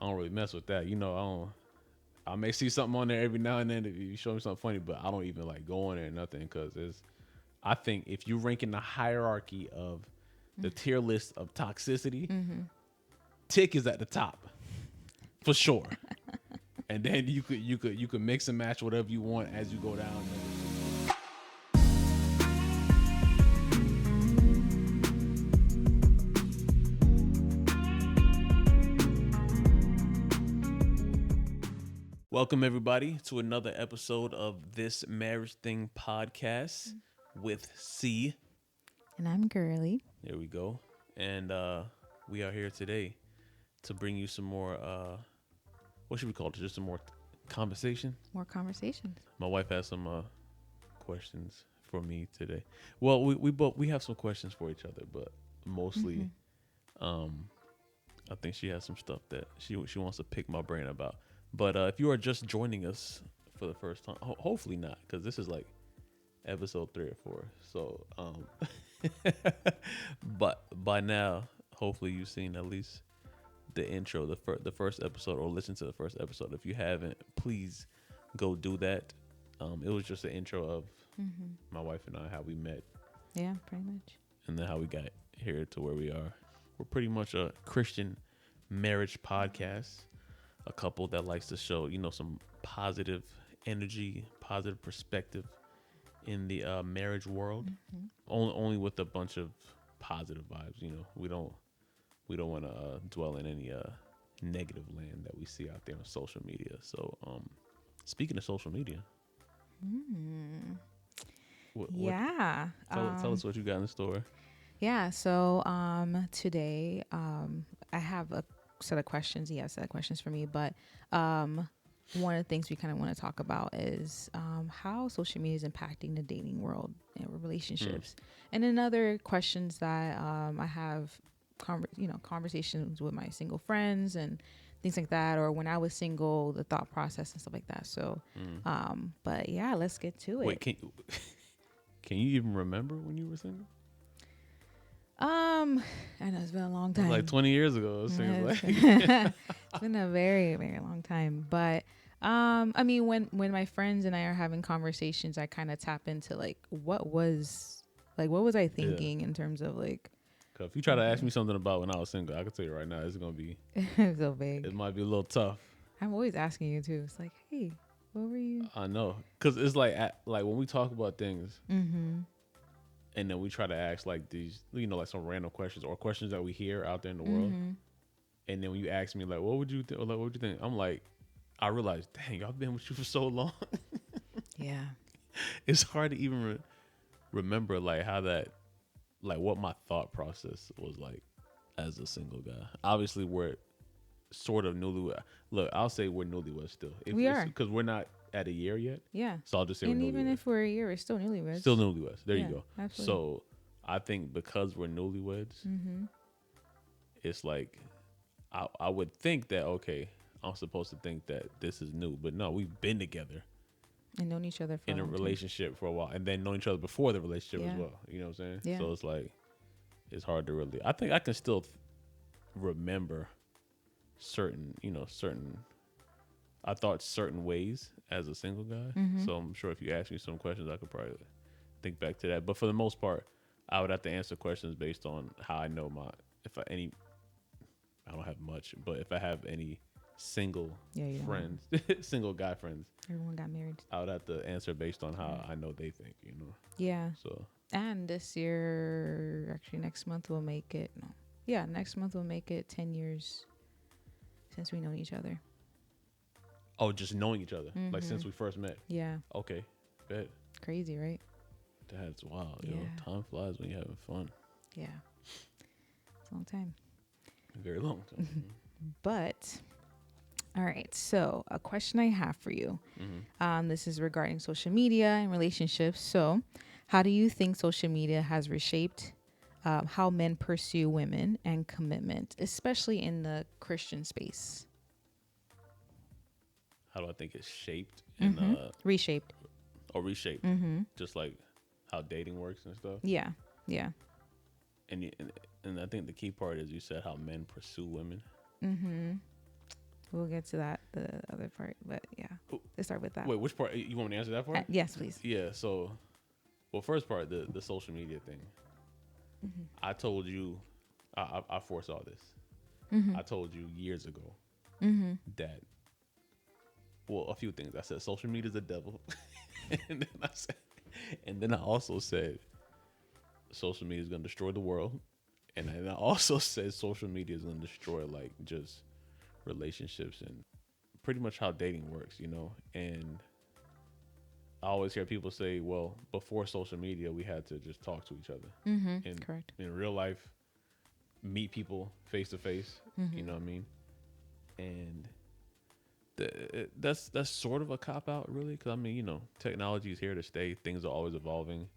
don't really mess with that. I may see something on there every now and then if you show me something funny, but I don't even like go on there or nothing because I think if you rank in the hierarchy of the tier list of toxicity, Tick is at the top for sure. And then you could mix and match whatever you want as you go down. Welcome everybody to another episode of This Marriage Thing podcast with Cee. And I'm Gurley. There we go. And we are here today to bring you some more, what should we call it? Just some more conversation? More conversations. My wife has some questions for me today. Well, we have some questions for each other, but mostly I think she has some stuff that she wants to pick my brain about. But if you are just joining us for the first time, hopefully not, because this is like episode 3 or 4. So, but by now, hopefully you've seen at least the intro, the first episode, or listen to the first episode. If you haven't, please go do that. It was just an intro of my wife and I, how we met. Yeah, pretty much. And then how we got here to where we are. We're pretty much a Christian marriage podcast. A couple that likes to show, some positive energy, positive perspective in the marriage world. Only with a bunch of positive vibes. We don't want to dwell in any negative land that we see out there on social media. So, speaking of social media, tell us what you got in the store. Yeah. So, today, I have a set of questions. He has set of questions for me, but one of the things we kind of want to talk about is how social media is impacting the dating world and relationships. And then other questions that I have conversations with my single friends and things like that, or when I was single, the thought process and stuff like that. So but yeah, let's get to it. Wait, can you even remember when you were single? I know it's been a long time. Like 20 years ago, it seems like. It's been a very, very long time. But I mean, when my friends and I are having conversations, I kind of tap into what was I thinking in terms of like. Cause if you try to ask me something about when I was single, I can tell you right now, it's gonna be so vague. It might be a little tough. I'm always asking you too. It's like, hey, what were you? I know, cause it's like when we talk about things. And then we try to ask like these, like some random questions or questions that we hear out there in the world. And then when you ask me like, what would you think? Or like, what would you think? I'm like, I realize, dang, I've been with you for so long. Yeah. It's hard to even remember like how that, like what my thought process was like as a single guy. Obviously we're sort of newlywed. Look, I'll say we're newlyweds still. We are. Because we're not at a year yet. Yeah. So I'll just say and we're even if we're a year, we're still newlyweds. Still newlyweds. There you go. Absolutely. So I think because we're newlyweds, it's like I would think that, okay, I'm supposed to think that this is new. But no, we've been together. And known each other for in a relationship for a while. And then known each other before the relationship as well. You know what I'm saying? Yeah. So it's like, it's hard to really, I think I can still remember certain ways as a single guy. So I'm sure if you ask me some questions, I could probably think back to that. But for the most part, I would have to answer questions based on how I know I don't have much, but if I have any single friends, single guy friends, everyone got married, I would have to answer based on how I know they think, Yeah. So. And this year, actually next month we'll make it, next month we'll make it 10 years since we know each other. Oh, just knowing each other, like since we first met. Yeah. Okay, bet. Crazy, right? That's wild. Yeah. Time flies when you're having fun. Yeah. It's a long time. Very long time. But, all right. So a question I have for you. This is regarding social media and relationships. So how do you think social media has reshaped how men pursue women and commitment, especially in the Christian space? How do I think it's shaped and Reshaped. Or reshaped, just like how dating works and stuff. Yeah. And I think the key part is you said how men pursue women. We'll get to that, the other part, but yeah, let's start with that. Wait, which part? You want me to answer that part? Yes, please. Yeah. So, well, first part, the social media thing. Mm-hmm. I told you, I foresaw this. Mm-hmm. I told you years ago Mm-hmm. that, well, a few things. I said social media is the devil, and then I also said social media is going to destroy the world, and then I also said social media is going to destroy like just relationships and pretty much how dating works, you know. And I always hear people say, well, before social media, we had to just talk to each other. Mm-hmm. And Correct. in real life, meet people face to face. Mm-hmm. You know what I mean? And that's sort of a cop out, really, because I mean, you know, technology is here to stay. Things are always evolving.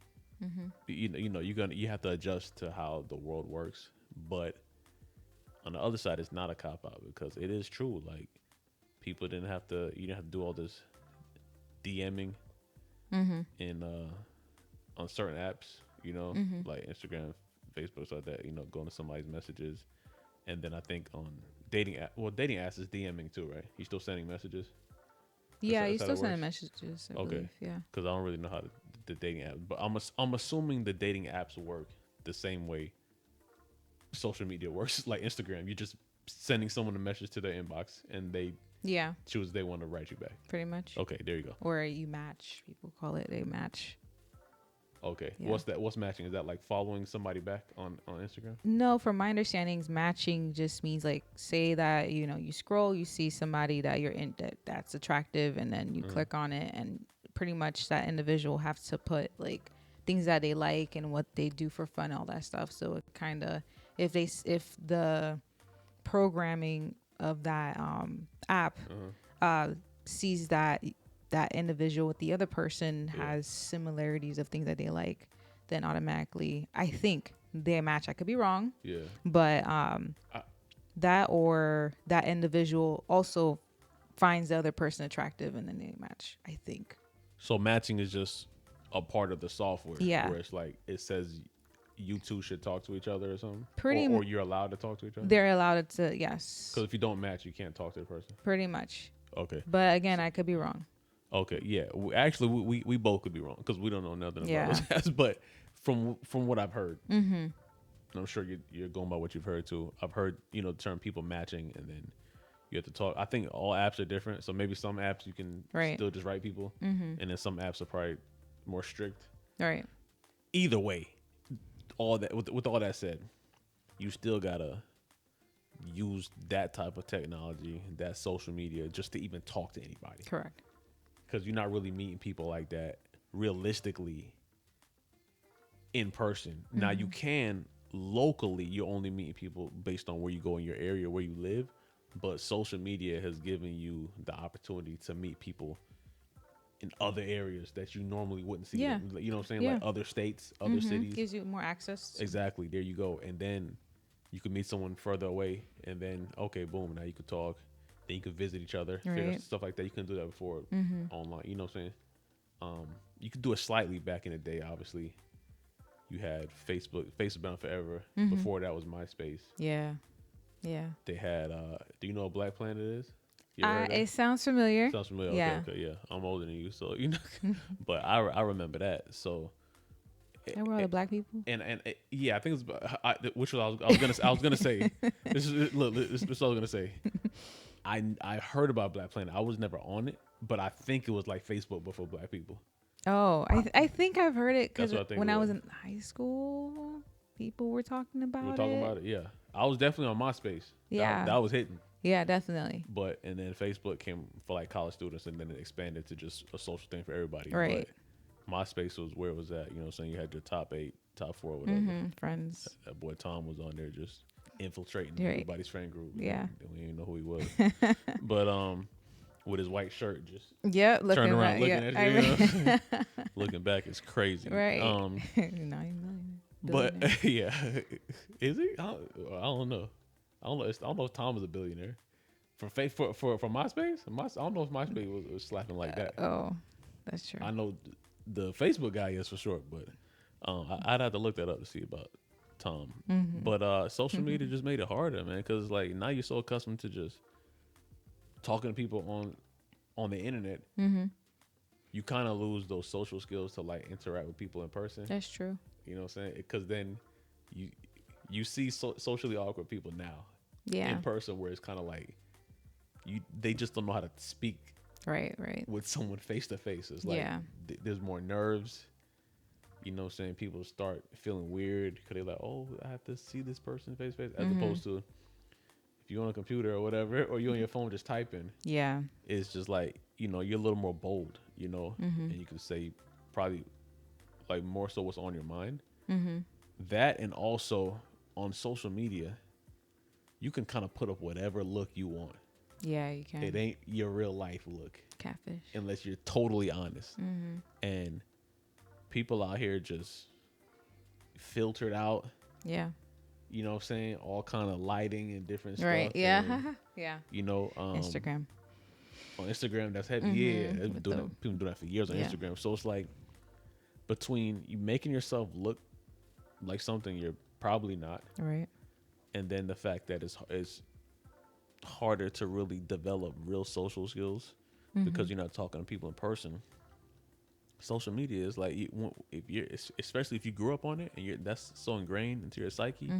Mm-hmm. You have to adjust to how the world works. But on the other side, it's not a cop out because it is true. Like people you didn't have to do all this DMing Mm-hmm. in on certain apps, you know, Mm-hmm. like Instagram, Facebook, stuff like that, you know, going to somebody's messages. And then I think on dating apps is DMing too, right? You still sending messages? Yeah, That's you how still that sending works? messages, I Okay. believe. Yeah. Because I don't really know how the dating apps, but I'm assuming the dating apps work the same way social media works, like Instagram. You're just sending someone a message to their inbox, and they Yeah, choose they want to write you back. pretty much. Okay, there you go. Or you match. People call it a match. Okay, Yeah. what's that? What's matching? Is that like following somebody back on Instagram? No, from my understandings, matching just means like say that you scroll, you see somebody that you're in that's attractive, and then you click on it, and pretty much that individual has to put like things that they like and what they do for fun, all that stuff. So it kind of if the programming of that app sees that individual with the other person has similarities of things that they like, then automatically I think they match. I could be wrong. Yeah. But that or that individual also finds the other person attractive and then they match, I think. So matching is just a part of the software. Yeah. Where it's like it says you two should talk to each other or something. Or you're allowed to talk to each other. They're allowed to, yes. Because if you don't match, you can't talk to the person. Pretty much. Okay. But again, I could be wrong. Okay. Yeah. We both could be wrong because we don't know nothing about those apps. But from what I've heard, and I'm sure you're going by what you've heard too. I've heard the term people matching, and then you have to talk. I think all apps are different. So maybe some apps you can still just write people, and then some apps are probably more strict. Right. Either way, all that with all that said, you still gotta use that type of technology, that social media, just to even talk to anybody. Correct. Because you're not really meeting people like that realistically in person. Now you can locally, you're only meeting people based on where you go in your area, where you live. But social media has given you the opportunity to meet people in other areas that you normally wouldn't see. Yeah. You know what I'm saying? Yeah. Like other states, other cities. Gives you more access. Exactly. There you go. And then you can meet someone further away, and then okay, boom, now you could talk. Then you could visit each other, Right. stuff like that. You couldn't do that before online. You know what I'm saying? You could do it slightly back in the day. Obviously, you had Facebook. Facebook been on forever. Before that was MySpace. Yeah. Yeah. They had. Do you know what Black Planet is? You ever heard that? It sounds familiar. Sounds familiar. Yeah. Okay, yeah. I'm older than you, so But I remember that. So. There were other black people. And yeah, I think it's which I was gonna say. This is what I was gonna say. I heard about Black Planet. I was never on it, but I think it was like Facebook but for black people. Oh, I think I've heard it because when I was was. in high school, people were talking about it. We were talking about it. Yeah, I was definitely on MySpace. Yeah, that was hitting. Yeah, definitely. But and then Facebook came for like college students, and then it expanded to just a social thing for everybody. Right. But MySpace was where it was at. You know what I'm saying? You had your top 8, top 4, whatever. Friends. That boy Tom was on there just infiltrating everybody's friend group. Yeah. We didn't even know who he was. But with his white shirt just Looking around looking at you. Yeah. Looking back is crazy. Right. 9 million. But yeah. Is he? I don't know. I don't know if Tom was a billionaire. For MySpace? I don't know if MySpace was slapping like that. Oh, that's true. I know the Facebook guy is for sure, but I'd have to look that up to see about Tom. But social media just made it harder, man, because like now you're so accustomed to just talking to people on the internet, you kind of lose those social skills to like interact with people in person. That's true. You know what I'm saying? Because then you see socially awkward people now Yeah. in person, where it's kind of like they just don't know how to speak Right. with someone face to face. It's like there's more nerves. You know what I'm saying? People start feeling weird because they're like, oh, I have to see this person face to face, as opposed to if you're on a computer or whatever, or you're on your phone just typing. Yeah. It's just like, you know, you're a little more bold, you know, and you can say probably like more so what's on your mind. That, and also on social media, you can kind of put up whatever look you want. Yeah, you can. It ain't your real life look. Catfish. Unless you're totally honest. And people out here just filtered out. Yeah. You know what I'm saying? All kind of lighting and different stuff. Right. Yeah. And, yeah. you know, Instagram. On Instagram, that's heavy. Yeah. People do that for years on Instagram. So it's like, between you making yourself look like something you're probably not. Right. And then the fact that it's harder to really develop real social skills because you're not talking to people in person. Social media is like, especially if you grew up on it and that's so ingrained into your psyche.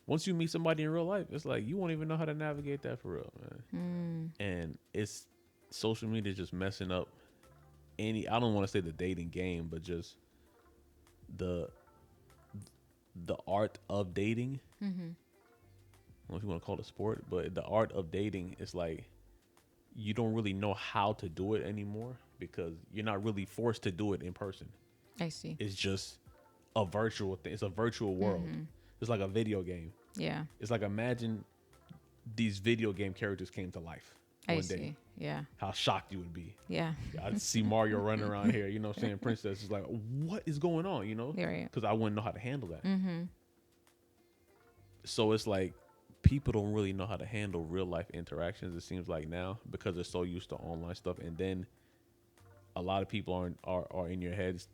Once you meet somebody in real life, it's like you won't even know how to navigate that for real, man. And it's social media just messing up I don't want to say the dating game, but just the art of dating. I don't know if you want to call it a sport, but the art of dating is like, you don't really know how to do it anymore because you're not really forced to do it in person. I see. It's just a virtual thing. It's a virtual world. It's like a video game. Yeah. It's like, imagine these video game characters came to life one day. Yeah. How shocked you would be. Yeah. I'd see Mario running around here, you know what I'm saying? Princess is like, what is going on, you know? Right. Because I wouldn't know how to handle that. So it's like, people don't really know how to handle real life interactions, it seems like now, because they're so used to online stuff. And then a lot of people are in your heads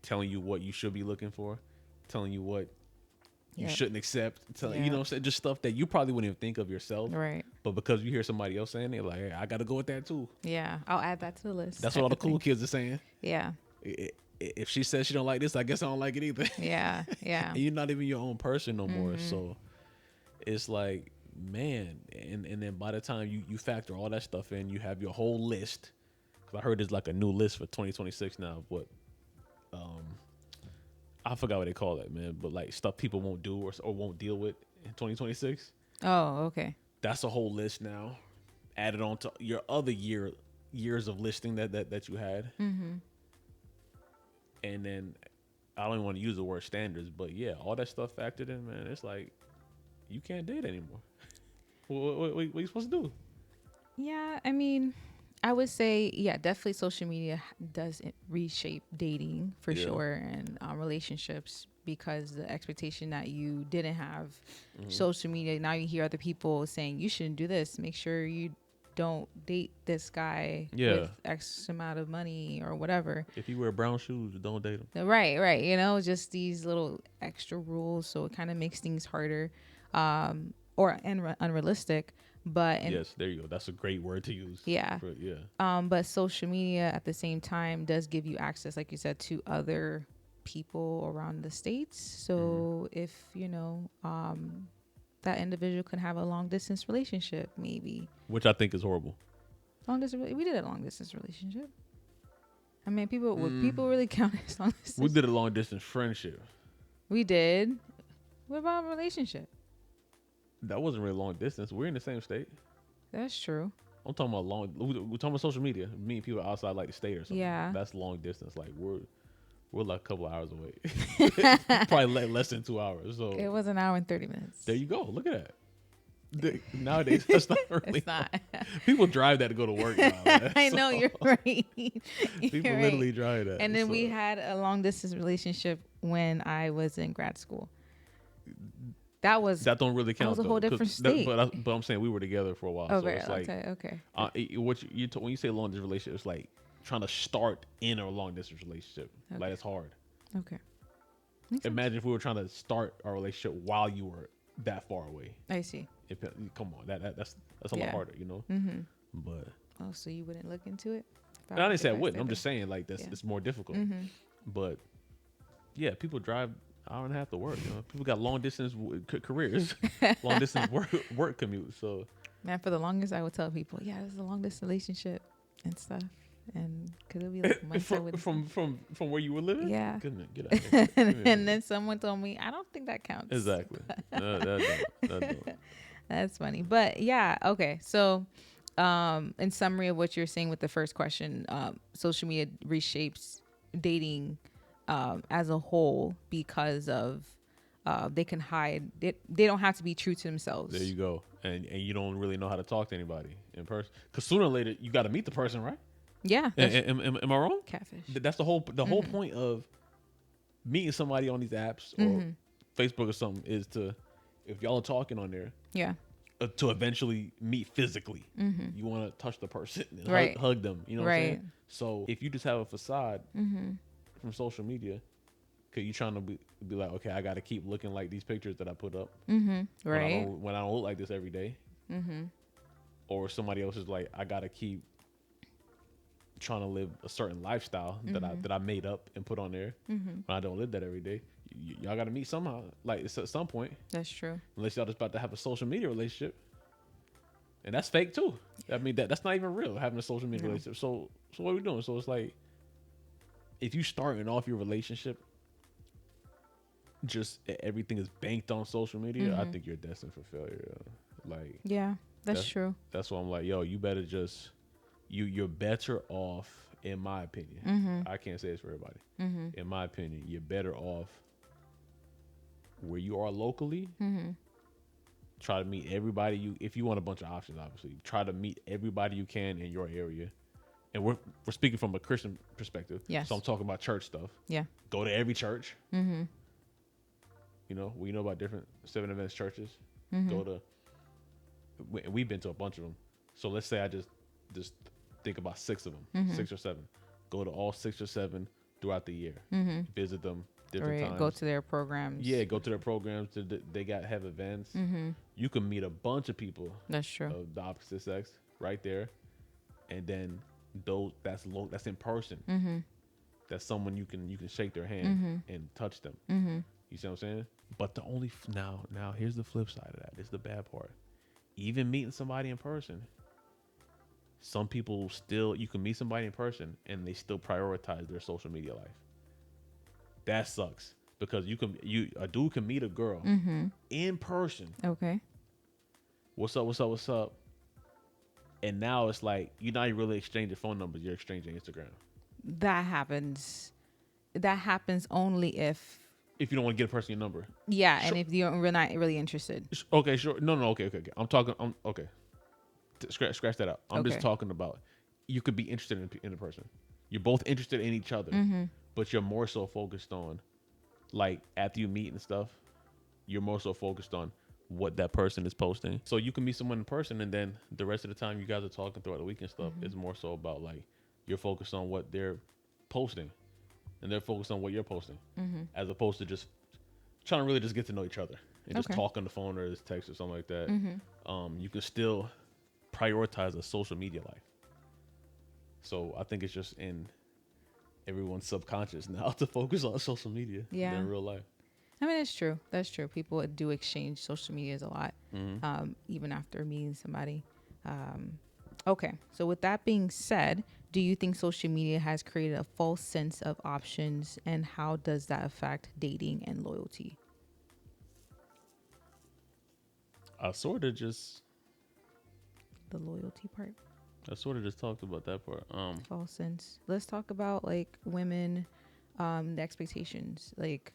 telling you what you should be looking for, telling you what you shouldn't accept, you know what I'm saying? Just stuff that you probably wouldn't even think of yourself. Right. But because you hear somebody else saying it, like, hey, I got to go with that too. Yeah. I'll add that to the list. That's what all the cool kids are saying. Yeah. If she says she don't like this, I guess I don't like it either. Yeah. Yeah. And you're not even your own person no more. So it's like, man, and then by the time you factor all that stuff in, you have your whole list. Because I heard there's like a new list for 2026 now. What, I forgot what they call it, man. But like stuff people won't do or won't deal with in 2026. Oh, okay. That's a whole list now, added on to your other years of listing that you had. And then I don't even want to use the word standards, but yeah, all that stuff factored in, man. It's like, you can't date anymore. What are you supposed to do? Yeah, I mean, I would say, yeah, definitely social media does reshape dating for sure, and relationships, because the expectation that you didn't have social media, now you hear other people saying you shouldn't do this. Make sure you don't date this guy with X amount of money or whatever. If you wear brown shoes, don't date him. Right. You know, just these little extra rules. So it kind of makes things harder or unrealistic. But yes, there you go. That's a great word to use. Yeah. But social media at the same time does give you access, like you said, to other people around the States. So if, you know, that individual could have a long distance relationship, maybe. Which I think is horrible. We did a long distance relationship. I mean, would people really count as long distance? We did a long distance friendship. We did. What about a relationship? That wasn't really long distance. We're in the same state. That's true. I'm talking about we're talking about social media. Meeting people outside like the state or something. Yeah. That's long distance. Like we're like a couple of hours away. Probably less than 2 hours. So it was an hour and 30 minutes. There you go. Look at that. Nowadays, that's not really. It's not. People drive that to go to work now. I know, you're right. People literally drive that. And then we had a long distance relationship when I was in grad school. That don't really count. That was a whole different state. But I'm saying we were together for a while. Okay, so it's like, okay. When you say long distance relationship, it's like trying to start in a long distance relationship. Okay. Like it's hard. Okay. Imagine if we were trying to start our relationship while you were that far away. I see. Come on, that's a lot harder, you know. But Oh, so you wouldn't look into it? I didn't say I wouldn't. I'm just saying like this. Yeah. It's more difficult. Mm-hmm. But yeah, people drive hour and a half to work. People got long distance careers, long distance work commute. So Man, for the longest, I would tell people, yeah, this is a long distance relationship and stuff, and because it'll be like months I would. from where you were living. Yeah. Goodness, get out of here. And then someone told me, I don't think that counts. Exactly. No, that don't. That's funny, but yeah, okay. So, in summary of what you're saying with the first question, social media reshapes dating as a whole because of they can hide. They don't have to be true to themselves. There you go. And you don't really know how to talk to anybody in person. Because sooner or later, you got to meet the person, right? Yeah. Am I wrong? Catfish. That's the whole point of meeting somebody on these apps or Facebook or something is to, if y'all are talking on there, Yeah. To eventually meet physically. You want to touch the person and Right. hug them. You know what I'm Right. saying? So if you just have a facade from social media, because you're trying to be like, okay, I got to keep looking like these pictures that I put up. Right. When I don't look like this every day. Or somebody else is like, I got to keep trying to live a certain lifestyle that I made up and put on there. When I don't live that every day. Y'all got to meet somehow. Like, it's at some point. That's true. Unless y'all just about to have a social media relationship. And that's fake too. I mean, that's not even real, having a social media relationship. So what are we doing? So it's like, if you starting off your relationship, just everything is banked on social media, I think you're destined for failure. Like, yeah, that's true. That's why I'm like, yo, you better just, you're better off, in my opinion. I can't say it's for everybody. In my opinion, you're better off where you are locally. Try to meet everybody if you want a bunch of options, obviously. Try to meet everybody you can in your area. And we're speaking from a Christian perspective. Yes. So I'm talking about church stuff. Yeah. Go to every church. You know, we know about different Seven Adventist churches. Go to, we've been to a bunch of them. So let's say I just think about 6 of them, 6 or 7. Go to all 6 or 7 throughout the year. Visit them different times. Go to their programs. Yeah, go to their programs. They have events. You can meet a bunch of people. That's true. Of the opposite sex right there, and then that's in person. That's someone you can shake their hand and touch them. You see what I'm saying? But the only now here's the flip side of that. This is the bad part. Even meeting somebody in person, some people still, you can meet somebody in person and they still prioritize their social media life. That sucks, because a dude can meet a girl in person. Okay. What's up? And now it's like, you're not really exchanging phone numbers, you're exchanging Instagram. That happens only if you don't want to get a person your number. Yeah, sure. And if you're not really interested. Okay, sure. No, okay. Okay. Scratch that out. I'm just talking about, you could be interested in a person. You're both interested in each other, but you're more so focused on, like, after you meet and stuff, you're more so focused on what that person is posting. So you can meet someone in person, and then the rest of the time you guys are talking throughout the week and stuff, it's more so about, like, you're focused on what they're posting, and they're focused on what you're posting, as opposed to just trying to really just get to know each other and just talk on the phone or just text or something like that. You can still prioritize a social media life. So I think it's just in everyone's subconscious now to focus on social media than real life. I mean, it's true. That's true. People do exchange social medias a lot, even after meeting somebody. Okay. So with that being said, do you think social media has created a false sense of options, and how does that affect dating and loyalty? I sort of just... The loyalty part? I sort of just talked about that part. False sense. Let's talk about, like, women, the expectations. Like,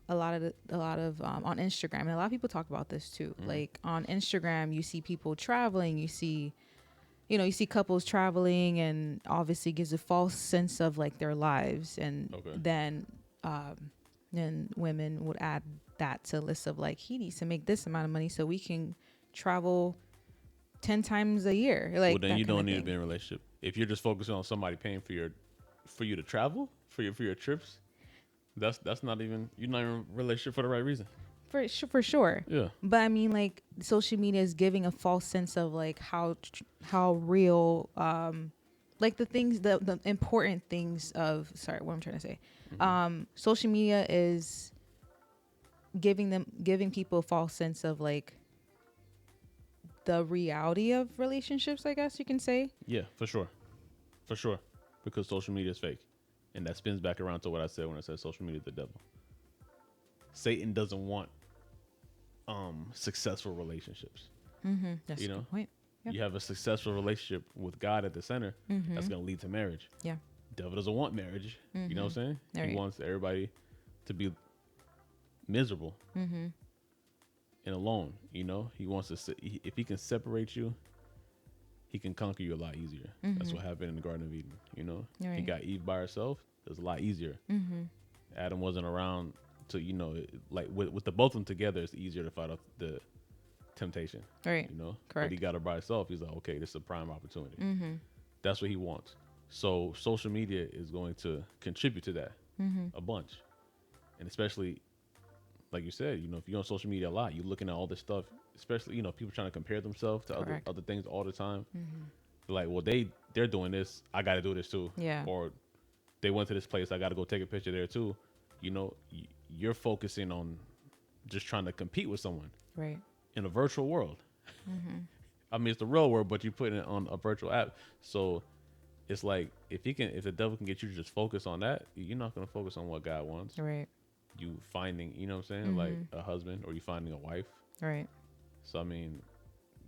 a lot of on Instagram, and a lot of people talk about this too. Like, on Instagram, you see people traveling, you see couples traveling, and obviously gives a false sense of, like, their lives. And then women would add that to a list of, like, he needs to make this amount of money so we can travel 10 times a year. Like, well, then you don't need to be in a relationship. If you're just focusing on somebody paying for you to travel, for your trips, that's not even, you're not even in a relationship for the right reason. For sure. Yeah. But I mean, like, social media is giving a false sense of like how real, like the important things of, sorry, what I'm trying to say. Social media is giving people a false sense of like the reality of relationships, I guess you can say. Yeah, for sure. For sure. Because social media is fake. And that spins back around to what I said when I said social media is the devil. Satan doesn't want successful relationships. That's You a know? good point. Yeah. You have a successful relationship with God at the center, that's going to lead to marriage. Yeah. Devil doesn't want marriage. You know what I'm saying? Right. He wants everybody to be miserable and alone. You know, he wants to. If he can separate you, he can conquer you a lot easier. That's what happened in the Garden of Eden. You know, Right. he got Eve by herself. It was a lot easier. Adam wasn't around to, you know, like with the both of them together, it's easier to fight off the temptation. Right. You know, Correct. But he got her by herself. He's like, okay, this is a prime opportunity. That's what he wants. So social media is going to contribute to that a bunch, and especially, like you said, you know, if you're on social media a lot, you're looking at all this stuff, especially, you know, people trying to compare themselves to other things all the time. Like, well, they're doing this, I got to do this too. Yeah. Or they went to this place, I got to go take a picture there too. You know, you're focusing on just trying to compete with someone Right. in a virtual world. I mean, it's the real world, but you put it on a virtual app. So it's like, if the devil can get you to just focus on that, you're not going to focus on what God wants. Right. You finding, you know what I'm saying, like a husband, or you finding a wife. Right. So I mean,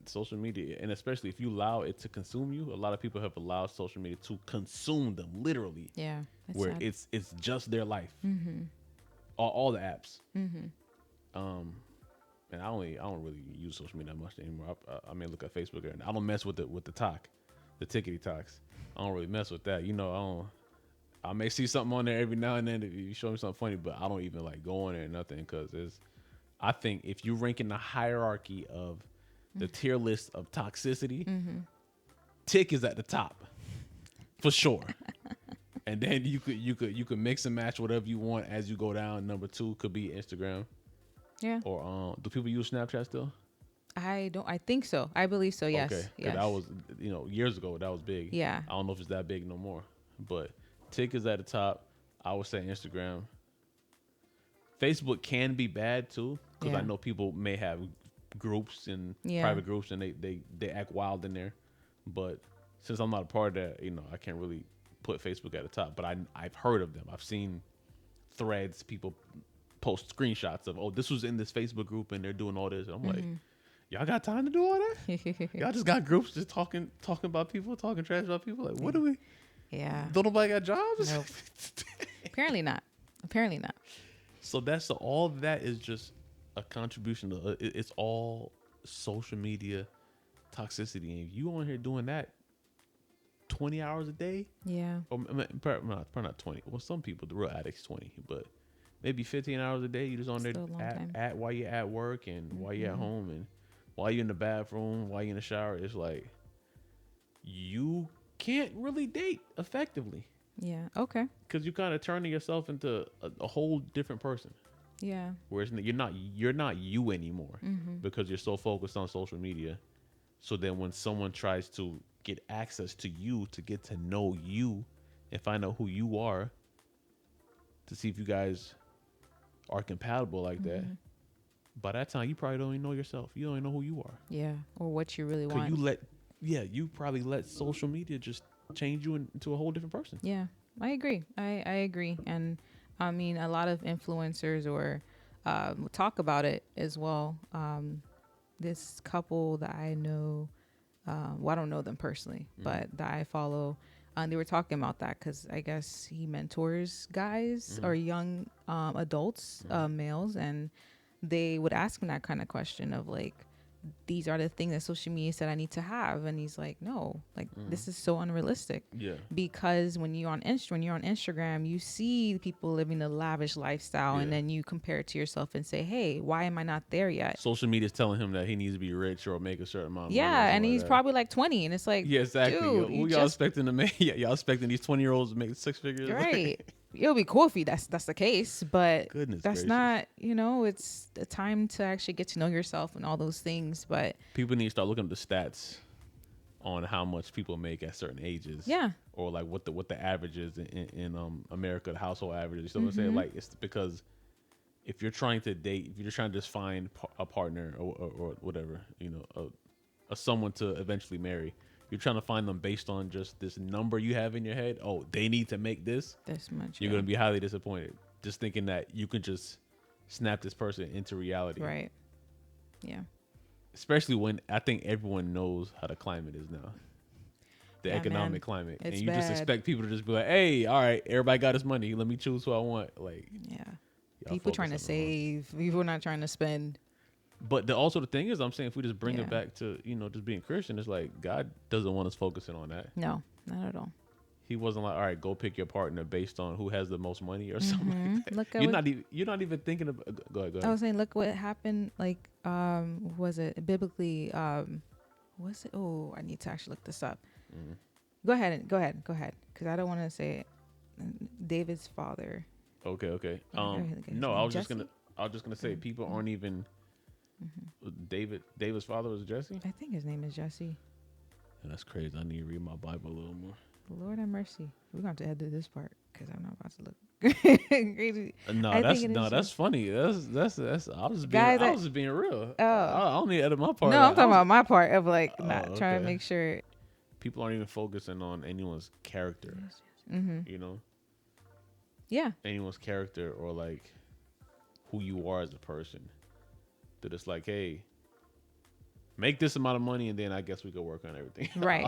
social media, and especially if you allow it to consume you, a lot of people have allowed social media to consume them, literally. Yeah. Where sad. it's just their life. All the apps. And I don't really use social media that much anymore. I may look at Facebook, and I don't mess with the talk, the tickety talks. I don't really mess with that. You know, I may see something on there every now and then if you show me something funny, but I don't even like go on there or nothing, because I think if you rank in the hierarchy of the tier list of toxicity, Tick is at the top for sure. And then you could mix and match whatever you want as you go down. Number 2 could be Instagram. Yeah. Or do people use Snapchat still? I think so. I believe so. Yes. Okay. Yes. That was, you know, years ago that was big. Yeah. I don't know if it's that big no more, but Tick is at the top. I would say Instagram. Facebook can be bad too, because I know people may have groups and private groups, and they act wild in there. But since I'm not a part of that, you know, I can't really put Facebook at the top. But I've heard of them. I've seen threads, people post screenshots of, oh, this was in this Facebook group and they're doing all this. And I'm like, y'all got time to do all that? Y'all just got groups just talking about people, talking trash about people. Like, what do we? Yeah. Don't nobody got jobs? Nope. Apparently not. So all that is just a contribution to it's all social media toxicity. And if you on here doing that 20 hours a day, or probably not 20. Well, some people, the real addicts, 20, but maybe 15 hours a day. You just on there at while you're at work and while you're at home and while you're in the bathroom, while you're in the shower. It's like you can't really date effectively. Yeah. Okay. Because you kind of turning yourself into a whole different person. Yeah. Whereas you're not you anymore because you're so focused on social media. So then when someone tries to get access to you, to get to know you and find out who you are, to see if you guys are compatible like that, by that time you probably don't even know yourself. You don't even know who you are. Yeah. Or what you really want. You probably let social media just change you into a whole different person. Yeah, I agree. I agree. And I mean, a lot of influencers or talk about it as well. This couple that I know, well, I don't know them personally, but that I follow, they were talking about that because I guess he mentors guys or young adults, males, and they would ask him that kind of question of like, these are the things that social media said I need to have, and he's like, no, like this is so unrealistic. Yeah. Because when you're on Instagram, you see people living a lavish lifestyle, and then you compare it to yourself and say, hey, why am I not there yet? Social media is telling him that he needs to be rich or make a certain amount of money. Yeah, and he's probably like 20, and it's like, yeah, exactly. Dude, Who y'all expecting to make? Yeah, y'all expecting these 20-year-olds to make 6 figures? Right. it'll be cool if that's the case, but Goodness that's gracious. not, it's the time to actually get to know yourself and all those things. But People need to start looking at the stats on how much people make at certain ages. yeah, Or like what the average is in America, the household average. You know what I'm saying? Like, it's because if you're trying to date, if you're just trying to just find a partner or whatever, a someone to eventually marry, you're trying to find them based on just this number you have in your head. Oh, they need to make this. this much. You're going to be highly disappointed just thinking that you can just snap this person into reality. Right. Yeah. Especially when I think everyone knows how the climate is now. The economic climate. It's and you just bad. expect people to just be like, hey, all right, everybody got his money. Let me choose who I want. Like, Yeah. y'all People focus trying to on the wrong. save. People not trying to spend. But also the thing is, I'm saying if we just bring Yeah. it back to, just being Christian, it's like God doesn't want us focusing on that. No, not at all. He wasn't like, all right, go pick your partner based on who has the most money or something like that. Look at You're not even thinking of. Go ahead. I was saying, look what happened. Like, was it biblically? Was it? Oh, I need to actually look this up. Mhm. Go ahead. Because I don't want to say it. David's father. Okay. Okay, No, I was just gonna say Mm. people aren't even. David's father was Jesse. I think his name is Jesse. That's crazy. I need to read my Bible a little more. Lord have mercy. We're going to have to edit this part because I'm not about to look crazy. I think it is That's funny. That's I was just being Guys, I was just being real. Oh. I don't need to edit my part. No, out. I'm talking about my part of like Oh, not trying to okay. make sure. People aren't even focusing on anyone's character. Mm-hmm. Yeah. Anyone's character or like who you are as a person. That it's like, hey, make this amount of money and then I guess we could work on everything. Right.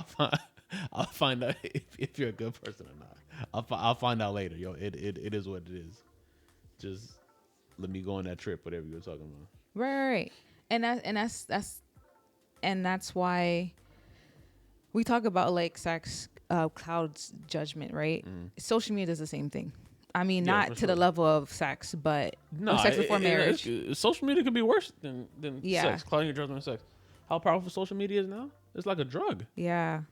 I'll find out if you're a good person or not. I'll find out later. Yo, it is what it is. Just let me go on that trip, whatever you were talking about. Right. And that's why we talk about like sex clouds judgment, right? Social media does the same thing. I mean, Yeah, not for to sure. the level of sex, but No, sex before marriage. Social media could be worse than Yeah. sex. Clouding your judgment of sex. How powerful social media is now? It's like a drug. Yeah.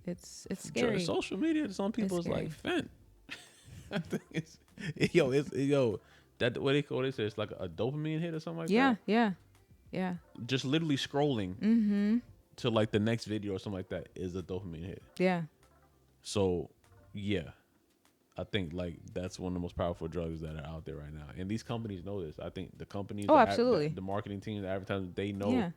It's scary. Social media to some people is like scary. fent. I think it's that what they say it's like a dopamine hit or something like that. Yeah. Just literally scrolling to like the next video or something like that is a dopamine hit. Yeah. So yeah, I think like that's one of the most powerful drugs that are out there right now, and these companies know this. I think the companies, absolutely. the marketing teams, the advertisers, they know. Yeah.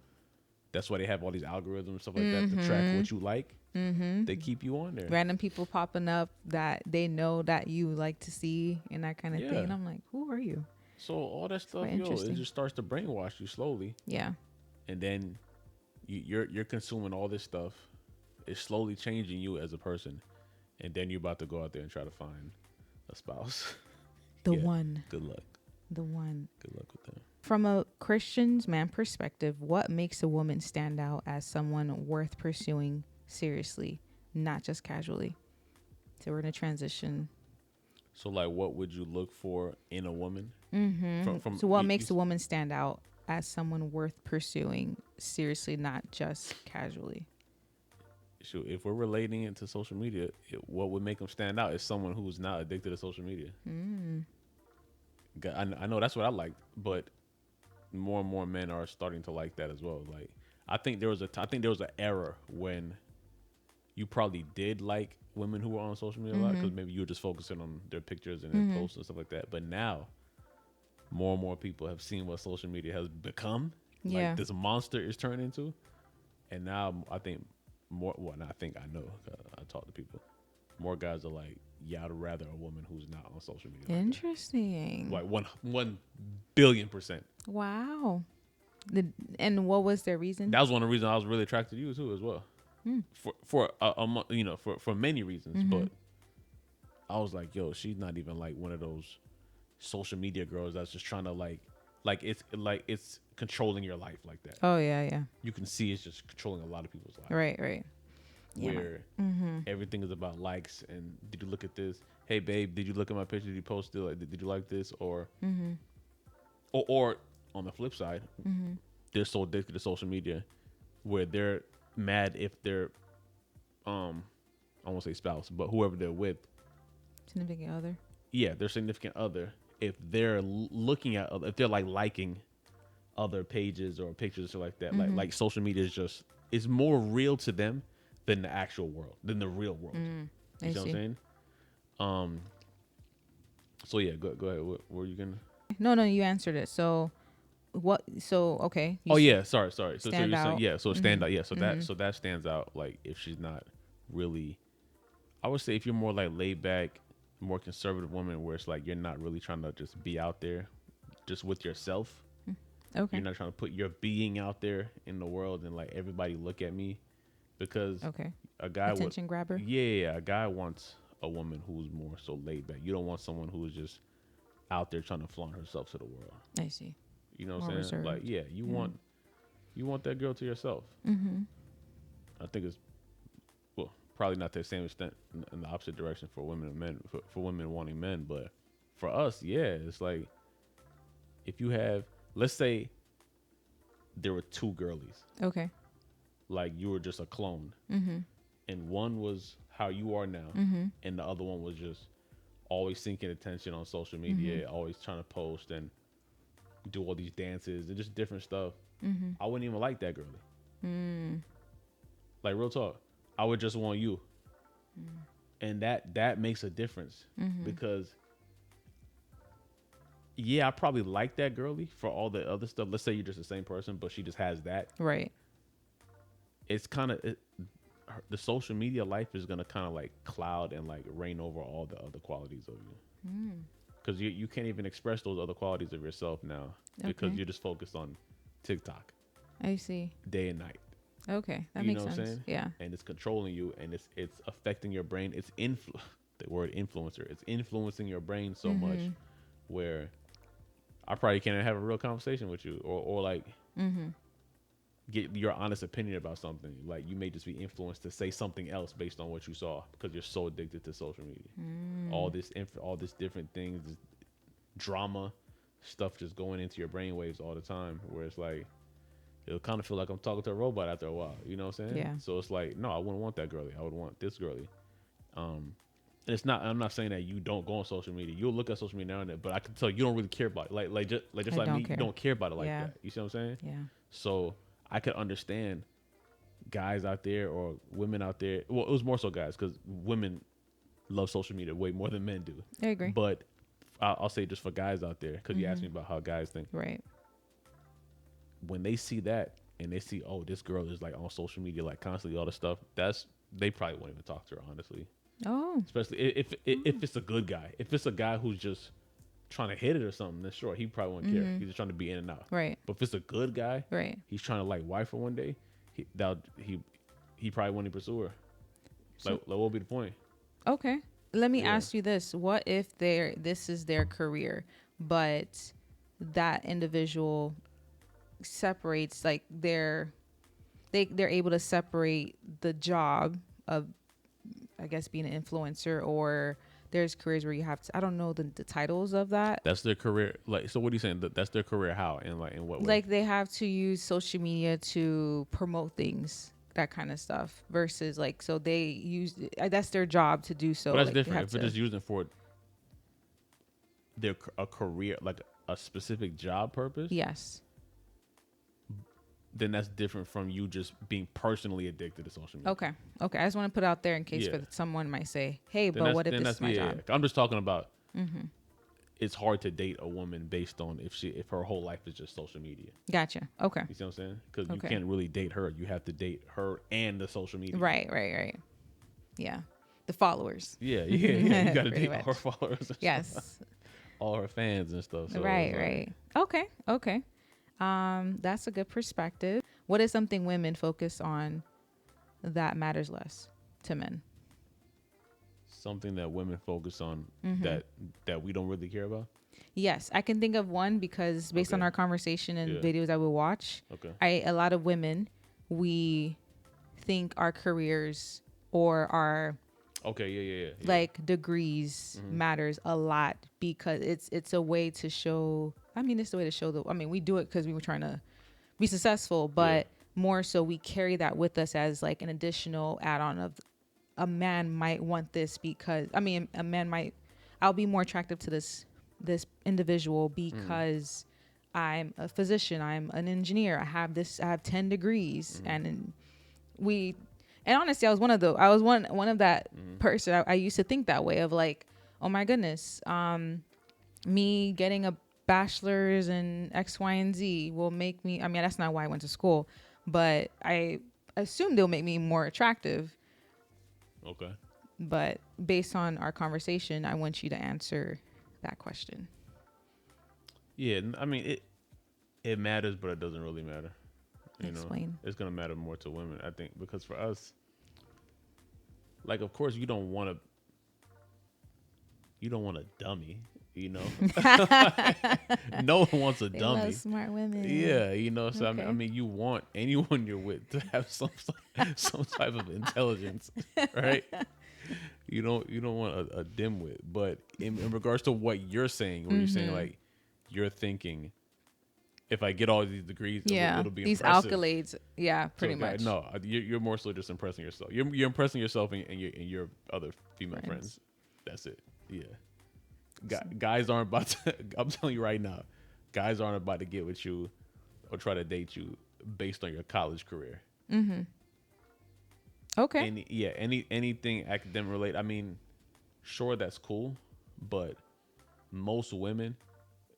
That's why they have all these algorithms and stuff like that to track what you like. They keep you on there. Random people popping up that they know that you like to see and that kind of thing. And I'm like, who are you? So all that stuff, quite it interesting. just starts to brainwash you slowly, Yeah. and then you're consuming all this stuff. It's slowly changing you as a person, and then you're about to go out there and try to find a spouse. The Yeah. one. Good luck. The one. Good luck with that. From a Christian's man perspective, what makes a woman stand out as someone worth pursuing seriously, not just casually? So we're going to transition. So like, what would you look for in a woman? So what makes a woman stand out as someone worth pursuing seriously, not just casually? So if we're relating it to social media, what would make them stand out is someone who's not addicted to social media. I know that's what I liked, but more and more men are starting to like that as well. Like, I think there was an era when you probably did like women who were on social media a lot because maybe you were just focusing on their pictures and their posts and stuff like that. But now, more and more people have seen what social media has become. Yeah. Like this monster is turned into, and now I think more. Well, not I think I know. I talk to people. More guys are like, yeah, I'd rather a woman who's not on social media. Interesting. Like 1,000,000,000%. Wow. And what was their reason? That was one of the reasons I was really attracted to you too, as well. For many reasons, but I was like, yo, she's not even like one of those social media girls that's just trying to like it's controlling your life like that. Oh, yeah. You can see it's just controlling a lot of people's lives. Right. Yeah. Where everything is about likes and did you look at this? Hey babe, did you look at my picture? Did you post it? Like, did you like this? Or on the flip side, they're so addicted to social media where they're mad if their I won't say spouse, but whoever they're with Significant other. their significant other, if they're looking at, if they're like liking other pages or pictures or like that, like social media is just, it's more real to them than the actual world, than the real world. You see what I'm saying? So yeah, go ahead. What were you gonna? No, you answered it. So what? So okay. Oh yeah, sorry. So you're Stand saying, out. yeah, so stand out. Yeah, so that stands out. Like if she's not really, I would say if you're more like laid back, more conservative woman, where it's like you're not really trying to just be out there, just with yourself. Okay. You're not trying to put your being out there in the world and like everybody look at me, because a guy attention grabber. Yeah, a guy wants a woman who's more so laid back. You don't want someone who's just out there trying to flaunt herself to the world. I see. You know what I'm saying? Like, yeah, you want that girl to yourself. I think it's, well, probably not to the same extent in the opposite direction for women and men, for women wanting men, but for us, yeah, it's like if you have, let's say there were two girlies. Okay. Like you were just a clone. And one was how you are now, and the other one was just always seeking attention on social media, always trying to post and do all these dances and just different stuff. I wouldn't even like that girly. Like real talk, I would just want you. And that makes a difference, because I probably like that girly for all the other stuff. Let's say you're just the same person, but she just has that. Right. It's kind of, the social media life is going to kind of like cloud and like reign over all the other qualities of you. Because you can't even express those other qualities of yourself now, because you're just focused on TikTok. I see. Day and night. Okay, that You makes know what sense. I'm saying? Yeah. And it's controlling you, and it's affecting your brain. It's the word influencer. It's influencing your brain so much, where I probably can't have a real conversation with you, or like get your honest opinion about something. Like you may just be influenced to say something else based on what you saw, because you're so addicted to social media. All this different things, this drama stuff just going into your brain waves all the time, where it's like it'll kind of feel like I'm talking to a robot after a while. You know what I'm saying? Yeah. So it's like, no, I wouldn't want that girly. I would want this girly. And it's not, I'm not saying that you don't go on social media. You'll look at social media now and then, but I can tell you don't really care about it. Like just like me, you don't care about it like that. You see what I'm saying? Yeah. So I could understand guys out there or women out there. Well, it was more so guys, because women love social media way more than men do. I agree. But I'll say just for guys out there, because you asked me about how guys think. Right. When they see that and they see, oh, this girl is like on social media, like constantly all this stuff, they probably won't even talk to her, honestly. Oh. Especially if it's a good guy. If it's a guy who's just trying to hit it or something, then sure, he probably won't care. He's just trying to be in and out. Right. But if it's a good guy, right, he's trying to like wife her one day, he probably won't even pursue her. So, like what would be the point? Okay. Let me ask you this. What if this is their career, but that individual separates, like they're able to separate the job of, I guess, being an influencer, or there's careers where you have to, I don't know the titles of that. That's their career. Like, so what are you saying? That's their career? How? And like, in what way? Like they have to use social media to promote things, that kind of stuff, versus like, so they use, that's their job to do so. But that's like, different. If they're just using it for a career, like a specific job purpose. Yes. Then that's different from you just being personally addicted to social media. Okay. I just want to put out there in case for someone might say, hey, then but what if this is my job? I'm just talking about, it's hard to date a woman based on if her whole life is just social media. Gotcha. Okay. You see what I'm saying? Because you can't really date her. You have to date her and the social media. Right. Yeah. The followers. Yeah. You got to date all her followers. Yes. All her fans and stuff. So right. Okay. That's a good perspective. What is something women focus on that matters less to men? Something that women focus on that we don't really care about? Yes, I can think of one, because based on our conversation and videos I will watch, a lot of women, we think our careers or our like degrees matters a lot, because it's a way to show, it's the way to show we do it because we were trying to be successful, but more so we carry that with us as like an additional add-on of, a man might want this because a I'll be more attractive to this individual because I'm a physician, I'm an engineer, I have 10 degrees, and honestly, I was one of that person. I used to think that way of like, oh my goodness, me getting a bachelor's in X, Y, and Z will make me. I mean, that's not why I went to school, but I assume they'll make me more attractive. Okay. But based on our conversation, I want you to answer that question. Yeah, I mean it matters, but it doesn't really matter. Explain. It's gonna matter more to women, I think, because for us, like, of course, you don't want a dummy. No one wants a They dummy. love smart women. Yeah, so Okay. I mean, you want anyone you're with to have some type of intelligence, right? You don't want a dimwit. But in regards to what you're saying, where you're saying like you're thinking, if I get all these degrees, it'll be these impressive. accolades. Yeah, pretty much. No, you're more so just impressing yourself. You're impressing yourself and your other female friends. That's it. Yeah. Guys aren't about to. I'm telling you right now, guys aren't about to get with you or try to date you based on your college career. Okay. Anything academic related. I mean, sure, that's cool, but most women,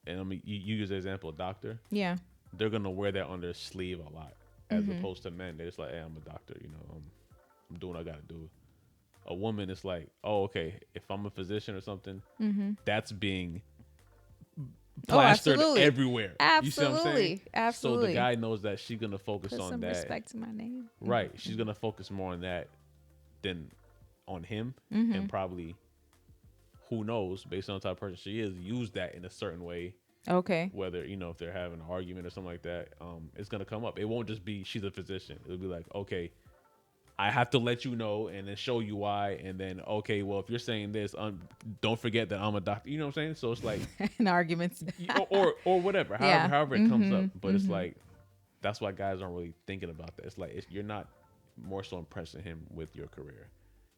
and I mean, you use the example of doctor. Yeah. They're gonna wear that on their sleeve a lot, as opposed to men. They're just like, hey, I'm a doctor. I'm doing what I gotta do. A woman is like, oh, okay, if I'm a physician or something, that's being plastered everywhere. Absolutely. You see what I'm saying? Absolutely. So the guy knows that she's gonna focus Put on some that. respect to my name. Right. She's gonna focus more on that than on him, and probably, who knows, based on the type of person she is, use that in a certain way. Okay. Whether if they're having an argument or something like that, it's gonna come up. It won't just be she's a physician. It'll be like, okay, I have to let you know and then show you why, and then okay, well, if you're saying this, don't forget that I'm a doctor. You know what I'm saying? So it's like in arguments, or whatever, however it comes up. But it's like, that's why guys aren't really thinking about that. It's like you're not more so impressing him with your career.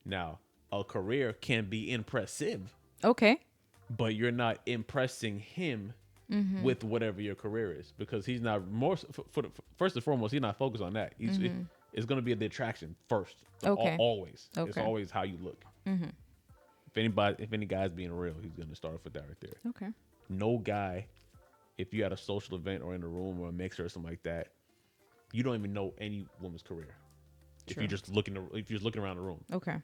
Now, a career can be impressive. Okay. But you're not impressing him with whatever your career is, because he's not first and foremost, he's not focused on that. It's going to be the attraction first. Okay. Always. Okay. It's always how you look. If any guy's being real, he's going to start off with that right there. Okay. No guy, if you at a social event or in a room or a mixer or something like that, you don't even know any woman's career. True. If you're just looking around the room. Okay.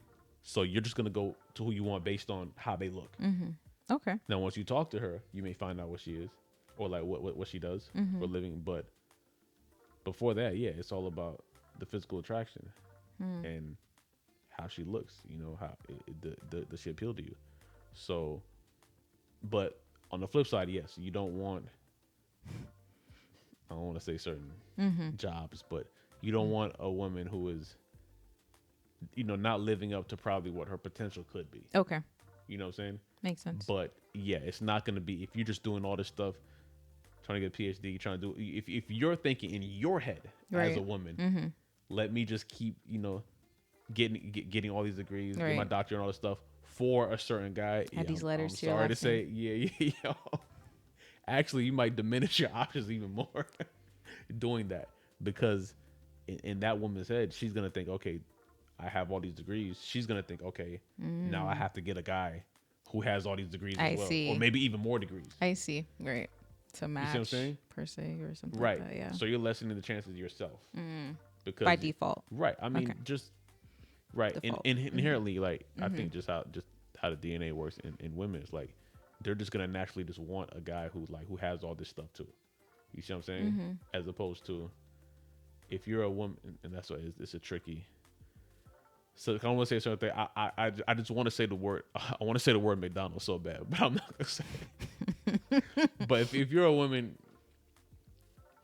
So you're just going to go to who you want based on how they look. Okay. Now, once you talk to her, you may find out what she is or like what she does for a living. But before that, yeah, it's all about the physical attraction and how she looks. How does she appeal to you? So, but on the flip side, yes, you don't want. I don't want to say certain jobs, but you don't want a woman who is, not living up to probably what her potential could be. Okay. You know what I'm saying? Makes sense. But yeah, it's not going to be, if you're just doing all this stuff, trying to get a PhD, trying to do, if you're thinking in your head as a woman, let me just keep, getting all these degrees, get my doctorate and all this stuff for a certain guy. Add these letters I'm to your sorry to last say, yeah. Actually, you might diminish your options even more doing that, because in that woman's head, she's going to think, okay, I have all these degrees. She's going to think, okay, now I have to get a guy who has all these degrees as well. See. Or maybe even more degrees. I see. Right. To match, you see what I'm saying? Per se, or something right. like that, yeah. So you're lessening the chances yourself. Because by default. Right. I mean, just, right. And inherently, like, I think just how the DNA works in women, it's like, they're just going to naturally just want a guy who has all this stuff too. You see what I'm saying? As opposed to, if you're a woman, and that's why it's a tricky. So I want to say something. I just want to say the word. I want to say the word McDonald's so bad, but I'm not gonna say it. But if you're a woman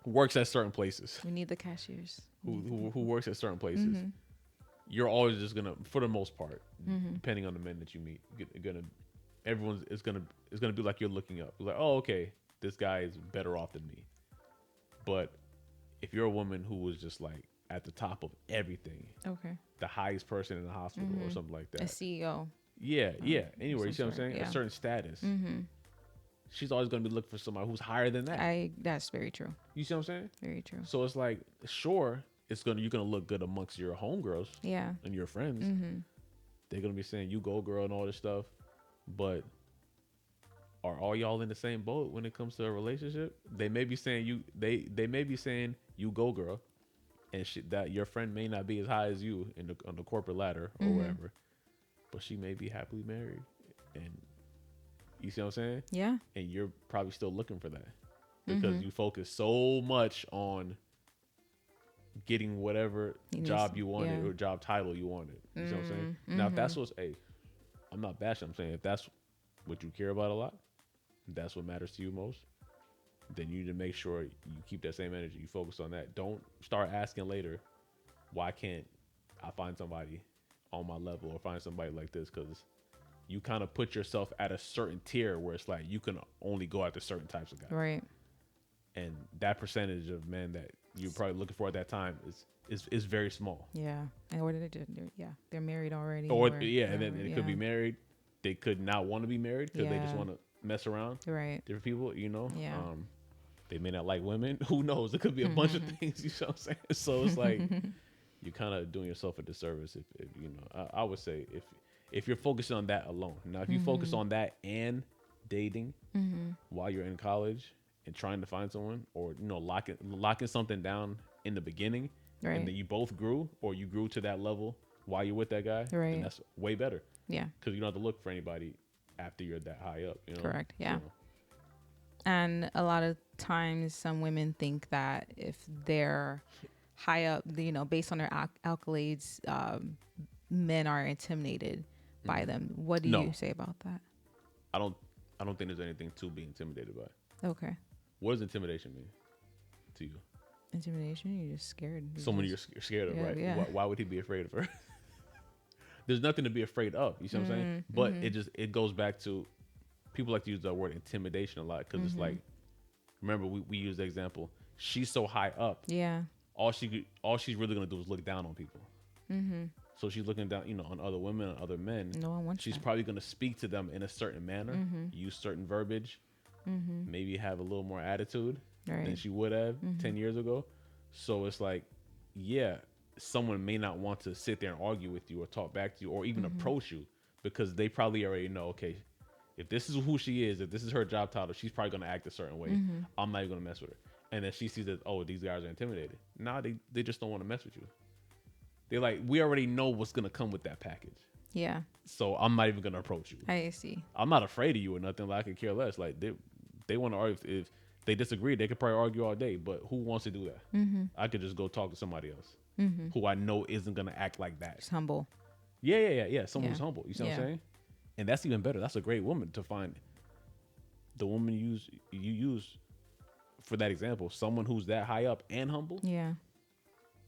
who works at certain places, we need the cashiers. Who works at certain places, you're always just gonna, for the most part, depending on the men that you meet, everyone's is gonna be like you're looking up. You're like, oh, okay, this guy is better off than me. But if you're a woman who was just like at the top of everything, okay, the highest person in the hospital or something like that, a CEO, Anyway, you see what I'm saying? A certain status. She's always going to be looking for somebody who's higher than that. That's very true. You see what I'm saying? Very true. So it's like, sure, you're gonna look good amongst your homegirls, and your friends. They're gonna be saying you go girl and all this stuff, but are all y'all in the same boat when it comes to a relationship? They may be saying they may be saying you go girl, and that your friend may not be as high as you on the corporate ladder or whatever, but she may be happily married, and you see what I'm saying? Yeah. And you're probably still looking for that because you focus so much on getting whatever job you wanted or job title you wanted. You see what I'm saying? Now, if that's I'm not bashing. I'm saying if that's what you care about a lot, that's what matters to you most, then you need to make sure you keep that same energy. You focus on that. Don't start asking later, why can't I find somebody on my level or find somebody like this? Because you kind of put yourself at a certain tier where it's like you can only go after certain types of guys. Right. And that percentage of men that you're probably looking for at that time is very small. Yeah. And what did they do? They're married already. And then it could be married. They could not want to be married because they just want to mess around. Right. Different people, Yeah. They may not like women. Who knows? It could be a bunch of things. You know what I'm saying? So it's like you're kind of doing yourself a disservice if I would say if you're focusing on that alone. Now, if you focus on that and dating while you're in college and trying to find someone, or locking something down in the beginning, and then you both grew, or you grew to that level while you're with that guy, then that's way better. Yeah. Because you don't have to look for anybody after you're that high up. Correct. Yeah. So. And a lot of times, some women think that if they're high up, based on their accolades, men are intimidated by them. What do you say about that? I don't think there's anything to be intimidated by. Okay. What does intimidation mean to you? Intimidation? You're just scared. Someone you're scared of, right? Yeah. Why would he be afraid of her? There's nothing to be afraid of. You see what I'm saying? But it goes back to, people like to use that word intimidation a lot because it's like, remember we used the example. She's so high up. Yeah. All she's really gonna do is look down on people. So she's looking down, on other women and other men. No one wants She's that. probably gonna speak to them in a certain manner, use certain verbiage, maybe have a little more attitude than she would have 10 years ago. So it's like, someone may not want to sit there and argue with you or talk back to you or even approach you because they probably already know, okay, if this is who she is, if this is her job title, she's probably going to act a certain way. I'm not even going to mess with her. And then she sees that, oh, these guys are intimidated. Nah, they just don't want to mess with you. They're like, we already know what's going to come with that package. Yeah. So I'm not even going to approach you. I see. I'm not afraid of you or nothing. Like, I could care less. Like, they want to argue. If they disagree, they could probably argue all day. But who wants to do that? I could just go talk to somebody else who I know isn't going to act like that. Just humble. Yeah. Someone who's humble. You see what I'm saying? And that's even better. That's a great woman to find. The woman you use for that example, someone who's that high up and humble. Yeah.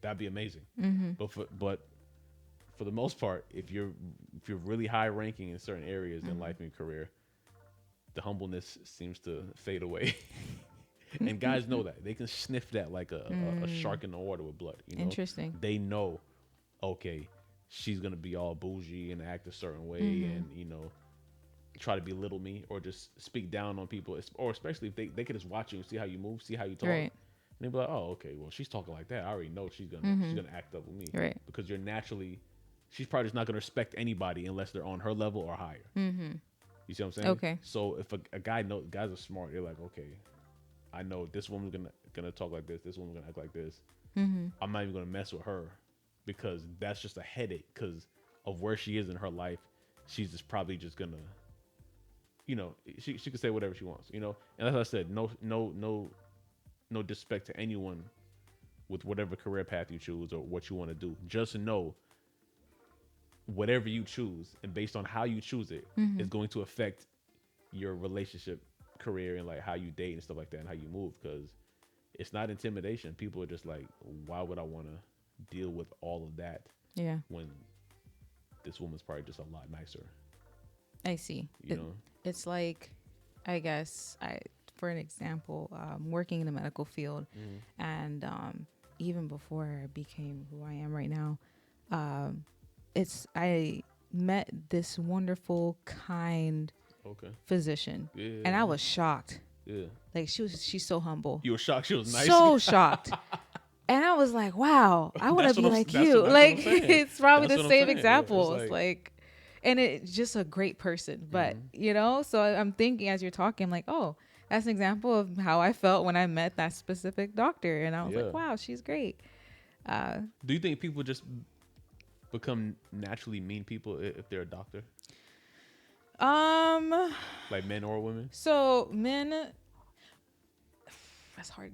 That'd be amazing. But for the most part, if you're really high ranking in certain areas in life and career, the humbleness seems to fade away. And guys know that. They can sniff that like a shark in the water with blood. Interesting. They know, okay, she's gonna be all bougie and act a certain way, and try to belittle me or just speak down on people, or especially if they can just watch you and see how you move, see how you talk, and they be like, oh, okay, well, she's talking like that. I already know she's gonna act up with me, right? Because she's probably just not gonna respect anybody unless they're on her level or higher. You see what I'm saying? Okay. So if a guy knows, guys are smart. They're like, okay, I know this woman's gonna talk like this. This woman's gonna act like this. I'm not even gonna mess with her because that's just a headache because of where she is in her life. She's just probably just gonna, she could say whatever she wants, And as I said, no disrespect to anyone with whatever career path you choose or what you want to do. Just know whatever you choose and based on how you choose it is going to affect your relationship career and like how you date and stuff like that and how you move, because it's not intimidation. People are just like, why would I want to deal with all of that when this woman's probably just a lot nicer. I see. It's like, I guess, for an example, working in the medical field, and even before I became who I am right now, I met this wonderful, kind physician, Yeah. and I was shocked. Yeah. Like she's so humble. You were shocked she was nice. So shocked. And I was like, wow, I want to be like you. Like, it's probably the same examples. Yeah, like, and it's just a great person. But, you know, so I'm thinking as you're talking, I'm like, oh, that's an example of how I felt when I met that specific doctor. And I was like, wow, she's great. Do you think people just become naturally mean people if they're a doctor? Like men or women? So men, that's hard.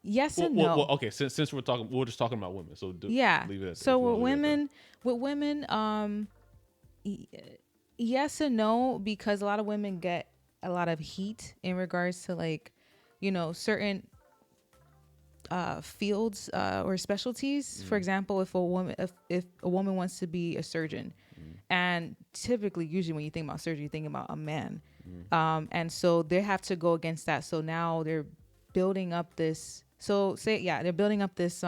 Yes and no. Well, okay. Since we're just talking about women. So leave it at so with women, yes and no, because a lot of women get a lot of heat in regards to, like, you know, certain fields or specialties. For example, if a woman wants to be a surgeon, and typically, usually when you think about surgery, you think about a man, and so they have to go against that. So now they're building up this. They're building up this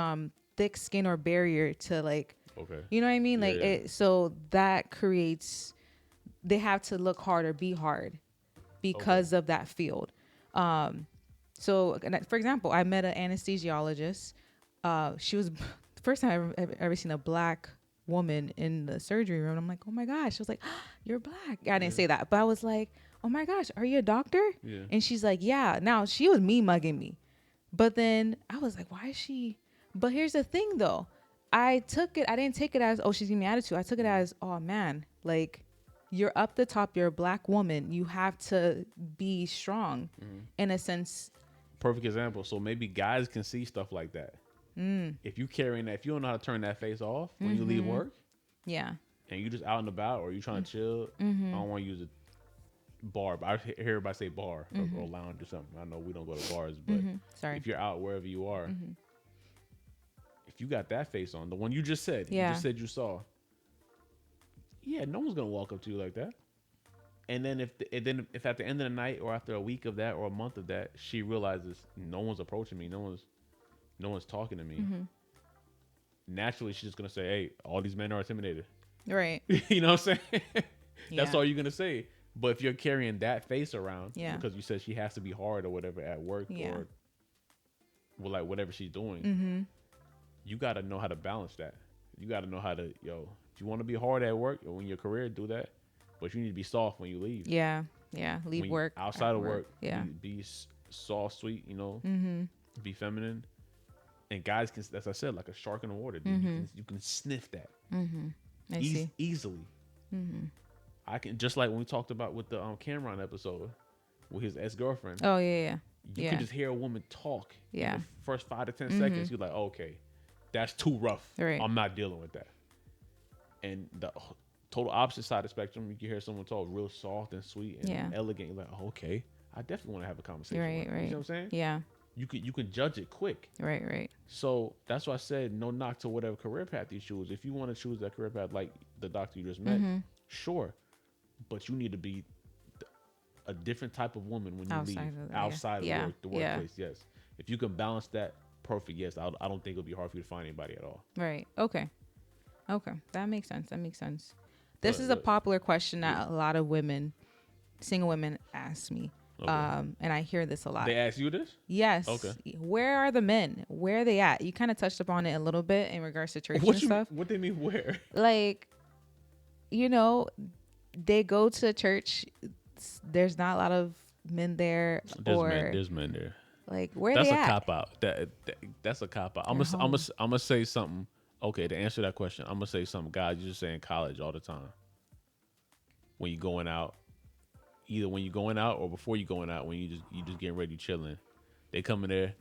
thick skin or barrier to, like, you know what I mean? Like it, so that creates, they have to look hard or be hard because of that field. So for example, I met an anesthesiologist. She was the first time I've ever seen a black woman in the surgery room. I'm like, oh my gosh. She was like, oh, you're black. I didn't say that, but I was like, oh my gosh, are you a doctor? Yeah. And she's like, yeah. Now she was me mugging me. But then I was like, why is she? But here's the thing though. I didn't take it as, oh, she's giving me attitude. I took it as, oh man, like, you're up the top, you're a black woman. You have to be strong in a sense. Perfect example. So maybe guys can see stuff like that. If you carrying that, if you don't know how to turn that face off when you leave work. Yeah. And you just out and about, or you trying to chill. I don't want to use a bar, but I hear everybody say bar or lounge or something. I know we don't go to bars, but if you're out wherever you are, if you got that face on, the one you just said, you just said you saw, no one's gonna walk up to you like that. And then if at the end of the night or after a week of that or a month of that, she realizes no one's approaching me, no one's talking to me, naturally she's just gonna say, hey, all these men are intimidated, right? You know what I'm saying? That's all you're gonna say. But if you're carrying that face around, because you said she has to be hard or whatever at work or well, like whatever she's doing, you got to know how to balance that. You got to know how to, if you want to be hard at work or in your career, do that. But you need to be soft when you leave. Yeah. Leave work. Outside of work. Be soft, sweet, be feminine. And guys can, as I said, like a shark in the water, dude, you can sniff that easily. I can, just like when we talked about with the Cameron episode with his ex-girlfriend. Oh yeah. You can just hear a woman talk. Yeah. In the first 5 to 10 seconds, you're like, oh, okay, that's too rough. Right. I'm not dealing with that. And the total opposite side of the spectrum, you can hear someone talk real soft and sweet and elegant. You're like, oh, okay, I definitely want to have a conversation. Right. You know what I'm saying? Yeah. You can judge it quick. Right. So that's why I said no knock to whatever career path you choose. If you want to choose that career path like the doctor you just met, sure. But you need to be a different type of woman when you leave outside of work, the workplace. Yes. If you can balance that, perfect. Yes. I don't think it'll be hard for you to find anybody at all. Right. Okay. That makes sense. This is a popular question that a lot of women, single women, ask me. Okay. And I hear this a lot. They ask you this? Yes. Okay. Where are the men? Where are they at? You kind of touched upon it a little bit in regards to church and stuff. What they mean where? Like, they go to church. There's not a lot of men there. There's men there. Like, where they at? That's a cop out. That's a cop out. I'm gonna say something. Okay, to answer that question, I'm gonna say something. Guys, you just say in college all the time. When you're going out, either when you're going out or before you're going out, when you just getting ready, chilling, they come in there.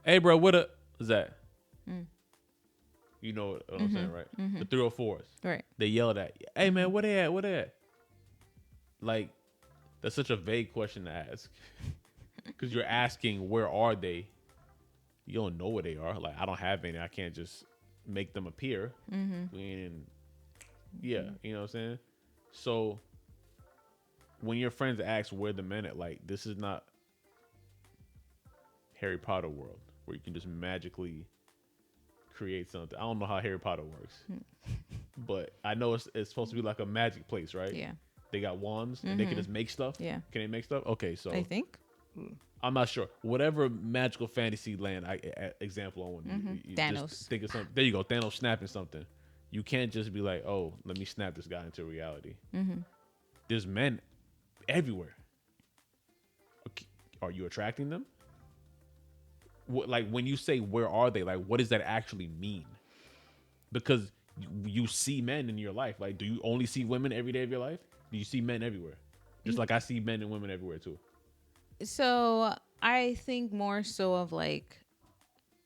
Hey, bro, what is that? You know what I'm saying, right? The 304s. Right. They yelled at, hey, man, where they at? Like, that's such a vague question to ask. Because you're asking, where are they? You don't know where they are. Like, I don't have any. I can't just make them appear. Yeah, you know what I'm saying? So, when your friends ask where the men at, like, this is not Harry Potter world where you can just magically create something. I don't know how Harry Potter works, but I know it's supposed to be like a magic place, right? Yeah. They got wands and they can just make stuff. Yeah. Can they make stuff? Okay, so I think. I'm not sure. Whatever magical fantasy land example I want you Thanos. just think of something. There you go. Thanos snapping something. You can't just be like, oh, let me snap this guy into reality. There's men everywhere. Okay. Are you attracting them? Like when you say where are they? Like what does that actually mean? Because you see men in your life. Like do you only see women every day of your life? Do you see men everywhere? Just like I see men and women everywhere too. So I think more so of like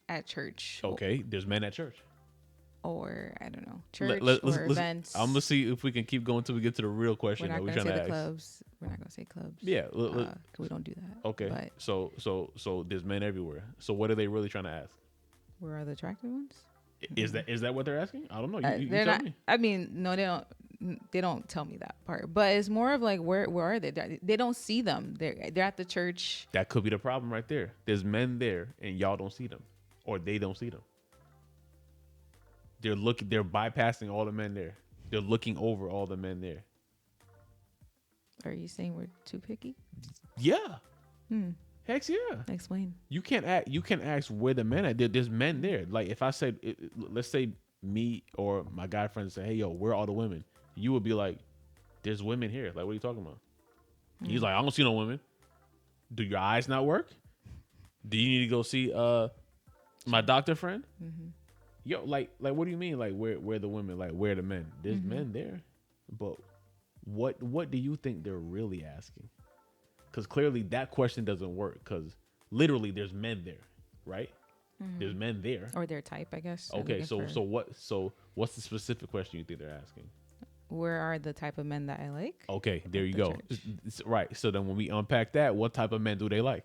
at church. Okay, there's men at church. Or I don't know, church or events. I'm gonna see if we can keep going until we get to the real question. We're not gonna say the clubs. We're not gonna say clubs. Yeah, we don't do that. Okay, but so there's men everywhere. So what are they really trying to ask? Where are the attractive ones? Is that what they're asking? I don't know. You they're tell not. me. I mean, no, they don't. They don't tell me that part. But it's more of like where are they? They don't see them. They're at the church. That could be the problem right there. There's men there and y'all don't see them, or they don't see them. They're bypassing all the men there. They're looking over all the men there. Are you saying we're too picky? Yeah. Heck yeah. Explain. You can't ask where the men are. There's men there. Like if I said, let's say me or my guy friends say, hey yo, where are all the women? You would be like, there's women here. Like what are you talking about? He's like, I don't see no women. Do your eyes not work? Do you need to go see my doctor friend? Yo, like what do you mean? Like where the women? Like where the men? There's men there, but what do you think they're really asking? Because clearly that question doesn't work. Because literally there's men there, right? There's men there, or their type, I guess. Okay, so what's the specific question you think they're asking? Where are the type of men that I like? Okay, there you go. Right. So then when we unpack that, what type of men do they like?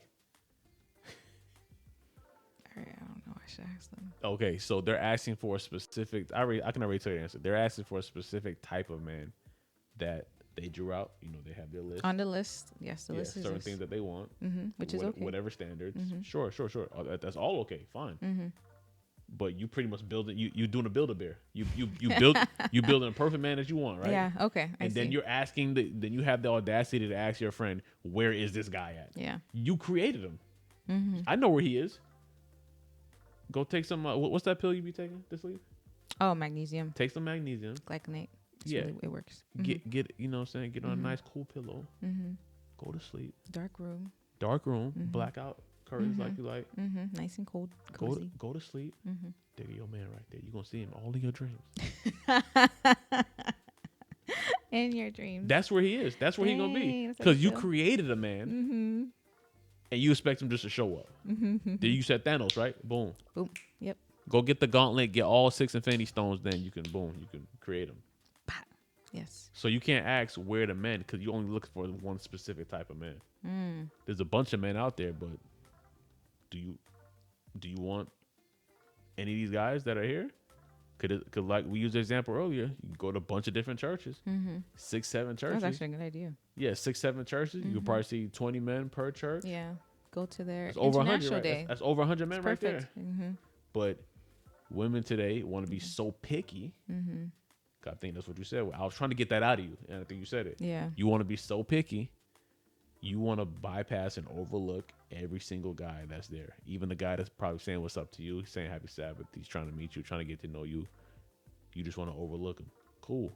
I don't know. I should ask them. Okay, so they're asking for a specific. I can already tell you the answer. They're asking for a specific type of man that they drew out. You know, they have their list. On the list, yes, the list is certain things that they want, which is okay. Whatever standards. Sure. That's all okay. Fine. But you pretty much building. You doing a Build-A-Bear. You building a perfect man that you want, right? Yeah. Okay. And then you're asking. Then you have the audacity to ask your friend, where is this guy at? Yeah. You created him. I know where he is. Go take some. What's that pill you be taking to sleep? Oh, magnesium. Take some magnesium. Glycinate. It works. Get you know what I'm saying? Get on a nice cool pillow. Go to sleep. Dark room. Blackout curtains like you like. Nice and cold. Cozy. Go to sleep. There your man right there. You're gonna see him all in your dreams. In your dreams. That's where he is. That's where he's gonna be. Because you created a man. And you expect him just to show up. Then you said Thanos, right? Boom. Yep. Go get the gauntlet, get all 6 Infinity Stones, then you can create them. Yes. So you can't ask where the men, because you only look for one specific type of man. There's a bunch of men out there, but do you want any of these guys that are here? Could like we used the example earlier, you go to a bunch of different churches, 6, 7 churches. That's actually a good idea. Yeah, 6, 7 churches. You could probably see 20 men per church. Yeah, go to their That's over 100, International right? Day. That's over 100 men right there. But women today want to be so picky. I think that's what you said. I was trying to get that out of you, and I think you said it. Yeah. You want to be so picky. You want to bypass and overlook every single guy that's there. Even the guy that's probably saying what's up to you, saying happy Sabbath. He's trying to meet you, trying to get to know you. You just want to overlook him. Cool.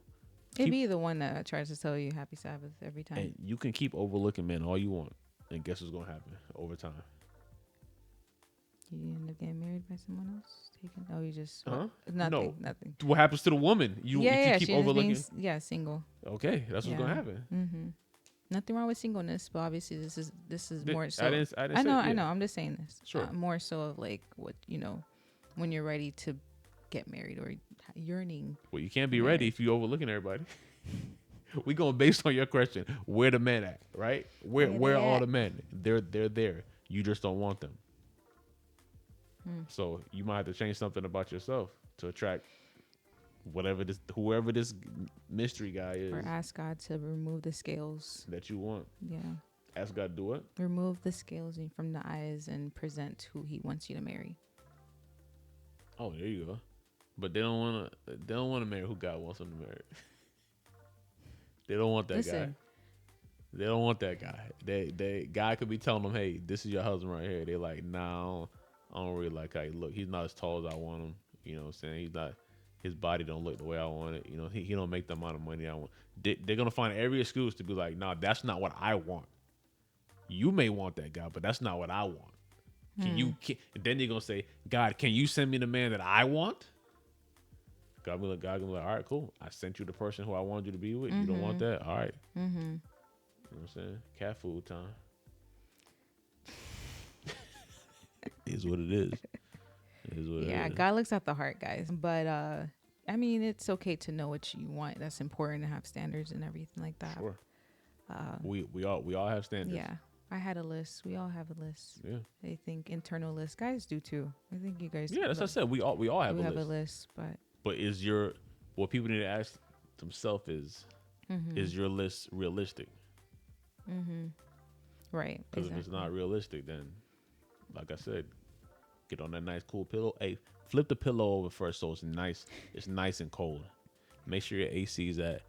It'd be the one that tries to tell you happy Sabbath every time. And you can keep overlooking men all you want. And guess what's going to happen over time? You end up getting married by someone else? You just... Nothing. Nothing. What happens to the woman? You keep overlooking? Single. Okay, that's what's going to happen. Nothing wrong with singleness, but obviously this is more so. I didn't I know. I'm just saying this. Sure. More so of like what when you're ready to get married or yearning. Well, you can't be ready if you're overlooking everybody. We going based on your question. Where the men at? Right? Where are all the men? They're there. You just don't want them. So you might have to change something about yourself to attract whoever this mystery guy is. Or ask God to remove the scales that you want. Yeah. Ask God to do what? Remove the scales from the eyes and present who he wants you to marry. Oh, there you go. But they don't want to. They don't want to marry who God wants them to marry. They don't want that guy. They don't want that guy. God could be telling them, "Hey, this is your husband right here." They like, "Nah, I don't really like how he look. He's not as tall as I want him. You know what I'm saying? He's not. His body don't look the way I want it. You know, he don't make the amount of money I want." They're gonna find every excuse to be like, "Nah, that's not what I want. You may want that guy, but that's not what I want." Then they're gonna say, "God, can you send me the man that I want?" God gonna be like, "All right, cool. I sent you the person who I wanted you to be with. You don't want that? All right." You know what I'm saying? Cat food time. Is what it is. It is what it is. God looks at the heart, guys. But I mean, it's okay to know what you want. That's important to have standards and everything like that. Sure. We all have standards. Yeah. I had a list. We all have a list. Yeah. I think internal list. Guys do too. I think you guys. Yeah, that's what I said. We all have a list, but what people need to ask themselves is your list realistic? Right. Because if it's not realistic, then, like I said, get on that nice cool pillow. Hey, flip the pillow over first so it's nice. It's nice and cold. Make sure your AC is at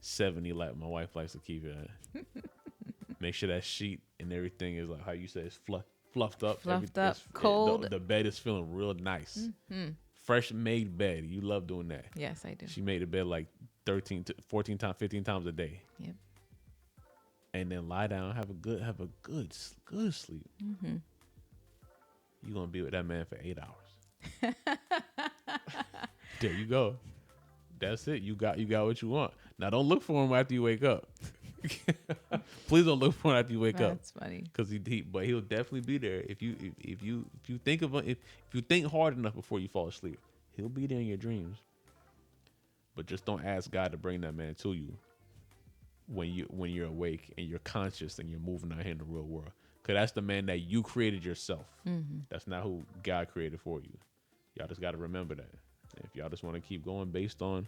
70, like my wife likes to keep it at. Make sure that sheet and everything is like how you say it's fluffed up. Cold. The bed is feeling real nice. Fresh made bed. You love doing that. Yes, I do. She made the bed like 13 to 14 times, 15 times a day. Yep. And then lie down, have a good sleep. You're gonna be with that man for 8 hours. There you go. That's it. You got what you want. Now don't look for him after you wake up. Please don't look for him after you wake up. That's funny. Because but he'll definitely be there if you think if you think hard enough before you fall asleep. He'll be there in your dreams. But just don't ask God to bring that man to you when you're awake and you're conscious and you're moving out here in the real world. Because that's the man that you created yourself. That's not who God created for you. Y'all just got to remember that. And if y'all just want to keep going based on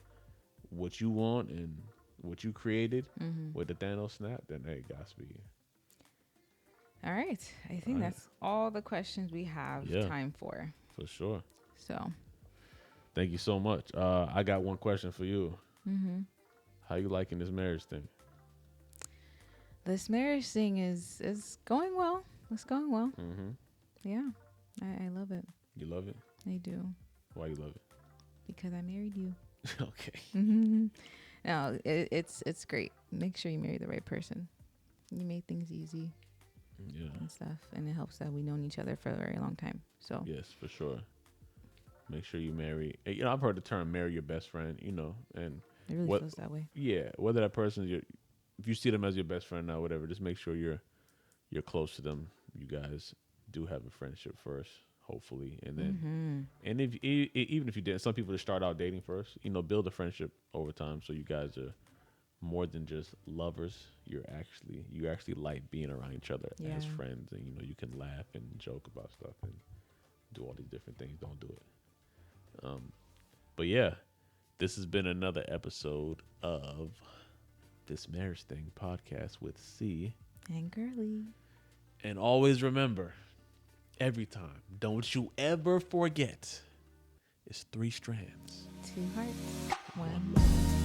what you want and what you created with the Thanos snap, then hey, Godspeed. All right. I think that's all the questions we have time for. For sure. So. Thank you so much. I got one question for you. How you liking this marriage thing? This marriage thing is going well. It's going well. Yeah. I love it. You love it? I do. Why you love it? Because I married you. Okay. No, it's great. Make sure you marry the right person. You make things easy. Yeah. And stuff. And it helps that we've known each other for a very long time. So. Yes, for sure. Make sure you marry. You know, I've heard the term "marry your best friend." You know, and it really feels that way. Yeah, whether that person if you see them as your best friend or whatever, just make sure you're close to them. You guys do have a friendship first, hopefully, and then and even if you didn't, some people just start out dating first. You know, build a friendship over time, so you guys are more than just lovers. You actually like being around each other as friends, and you know you can laugh and joke about stuff and do all these different things. Don't do it. But yeah, this has been another episode of This Marriage Thing podcast with Cee and Gurley. And always remember, every time, don't you ever forget, it's 3 strands. 2 hearts. 1 love.